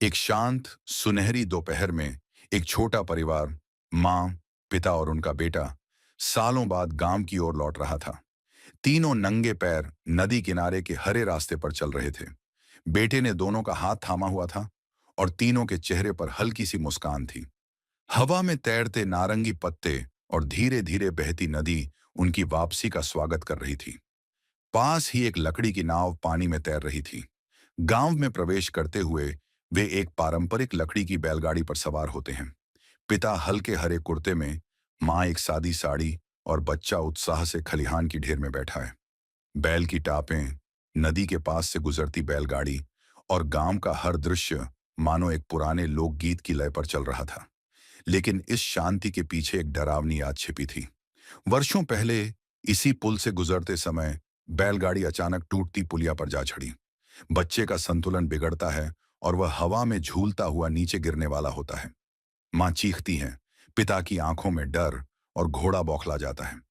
एक शांत सुनहरी दोपहर में एक छोटा परिवार, माँ, पिता और उनका बेटा, सालों बाद गांव की ओर लौट रहा था। तीनों नंगे पैर नदी किनारे के हरे रास्ते पर चल रहे थे। बेटे ने दोनों का हाथ थामा हुआ था और तीनों के चेहरे पर हल्की सी मुस्कान थी। हवा में तैरते नारंगी पत्ते और धीरे धीरे बहती नदी उनकी वापसी का स्वागत कर रही थी। पास ही एक लकड़ी की नाव पानी में तैर रही थी। गांव में प्रवेश करते हुए वे एक पारंपरिक लकड़ी की बैलगाड़ी पर सवार होते हैं। पिता हल्के हरे कुर्ते में, माँ एक सादी साड़ी और बच्चा उत्साह से खलिहान की ढेर में बैठा है। बैल की टापें, नदी के पास से गुजरती बैलगाड़ी और गांव का हर दृश्य मानो एक पुराने लोकगीत की लय पर चल रहा था। लेकिन इस शांति के पीछे एक डरावनी याद छिपी थी। वर्षों पहले इसी पुल से गुजरते समय बैलगाड़ी अचानक टूटती पुलिया पर जा चढ़ी। बच्चे का संतुलन बिगड़ता है और वह हवा में झूलता हुआ नीचे गिरने वाला होता है। मां चीखती हैं, पिता की आंखों में डर और घोड़ा बौखला जाता है।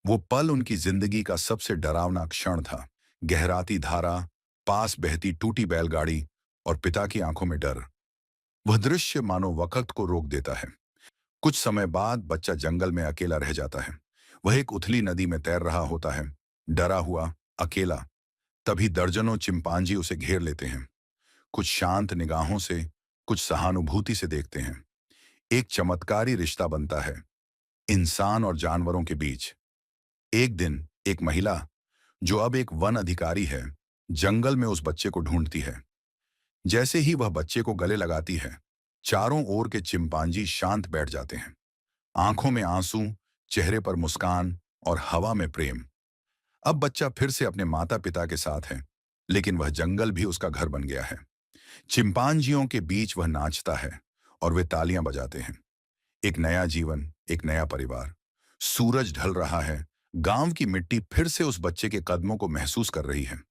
वो पल उनकी जिंदगी का सबसे डरावना क्षण था। गहराती धारा, पास बहती टूटी बैलगाड़ी और पिता की आंखों में डर। वह दृश्य मानो वक्त को रोक देता है। कुछ समय बाद बच्चा जंगल में अकेला रह जाता है। वह एक उथली नदी में तैर रहा होता है, डरा हुआ, अकेला। तभी दर्जनों चिंपांजी उसे घेर लेते हैं। कुछ शांत निगाहों से, कुछ सहानुभूति से देखते हैं। एक चमत्कारी रिश्ता बनता है इंसान और जानवरों के बीच। एक दिन एक महिला, जो अब एक वन अधिकारी है, जंगल में उस बच्चे को ढूंढती है। जैसे ही वह बच्चे को गले लगाती है, चारों ओर के चिंपांजी शांत बैठ जाते हैं। आंखों में आंसू, चेहरे पर मुस्कान और हवा में प्रेम। अब बच्चा फिर से अपने माता पिता के साथ है, लेकिन वह जंगल भी उसका घर बन गया है। चिंपांजियों के बीच वह नाचता है और वे तालियां बजाते हैं। एक नया जीवन, एक नया परिवार। सूरज ढल रहा है। गांव की मिट्टी फिर से उस बच्चे के कदमों को महसूस कर रही है।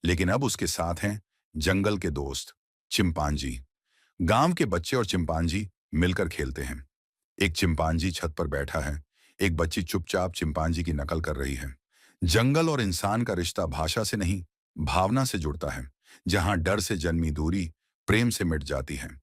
लेकिन अब उसके साथ हैं जंगल के दोस्त, चिंपांजी। गांव के बच्चे और चिंपांजी मिलकर खेलते हैं। एक चिंपांजी छत पर बैठा है, एक बच्ची चुपचाप चिंपांजी की नकल कर रही है। जंगल और इंसान का रिश्ता भाषा से नहीं, भावना से जुड़ता है। जहां डर से जन्मी दूरी प्रेम से मिट जाती है।